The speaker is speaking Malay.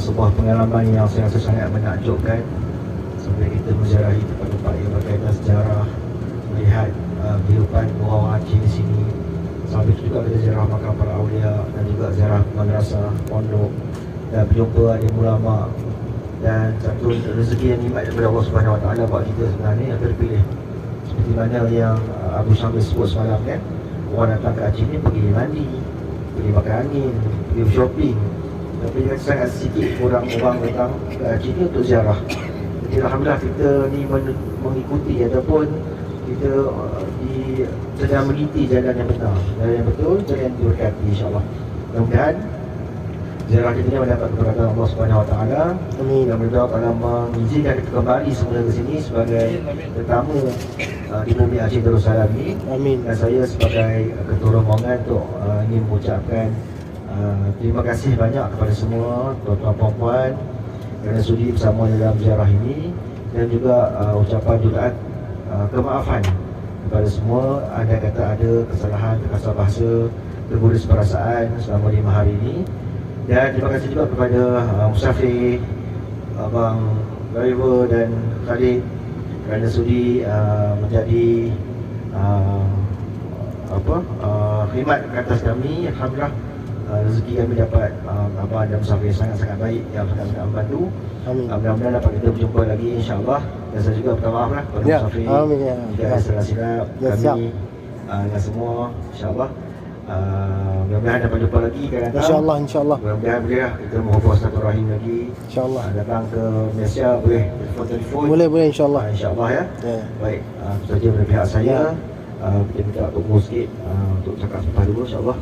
sebuah pengalaman yang saya rasa sangat menakjubkan sampai kita menziarahi tempat-tempat yang berkaitan sejarah, melihat kehidupan orang Aceh di sini. Sampai itu juga kita ziarah makam para awliya dan juga ziarah madrasah, pondok dan berjumpa alim ulama. Dan satu rezeki yang nikmat daripada Allah Subhanahu Wa Taala buat kita sebenarnya yang terpilih. Seperti mana yang Abu Syamil sebut semalam kan, orang datang ke Aceh ni pergi mandi, pergi makan angin, pergi shopping. Tapi sangat sedikit orang datang ke Aceh ni untuk ziarah. Jadi alhamdulillah kita ni mengikuti ataupun kita sedang mengikuti jalan yang benar, jalan yang betul, jalan yang diberkati insya-Allah. Mudah-mudahan ziarah kita ni mendapat keberkatan Allah Subhanahu Wa Taala. Amin. Dan mudah Allah mengizinkan kita kembali semula ke sini sebagai tetamu di bumi Aceh Darussalam ini. Amin. Dan saya sebagai ketua rombongan untuk ingin mengucapkan terima kasih banyak kepada semua tuan-tuan puan-puan kerana sudi bersama dalam ziarah ini, dan juga ucapan jugaan kemaafan kepada semua anda kata ada kesalahan, terkasar bahasa, tergores perasaan selama 5 hari ini. Dan terima kasih juga kepada musafir, Abang driver dan Khalid kerana sudi menjadi khidmat ke atas kami. Alhamdulillah rezeki kami dapat abang dan musafir sangat-sangat baik yang sangat-sangat membantu. Amin. Mudah-mudahan dapat kita berjumpa lagi insya-Allah. Dan saya juga minta maaf lah kepada musafir. Amin ya. Jika ada salah-silap kami dengan semua insya-Allah. Mudah-mudahan dapat jumpa lagi kan. InsyaAllah, insyaAllah. Mudah-mudahan boleh kita menghubung silaturahim lagi. InsyaAllah. Datang ke Malaysia boleh telefon. Boleh insyaAllah. InsyaAllah ya. Yeah. Baik, itu saja dari pihak saya. Kita minta tunggu sikit untuk cakap sebentar dulu insyaAllah.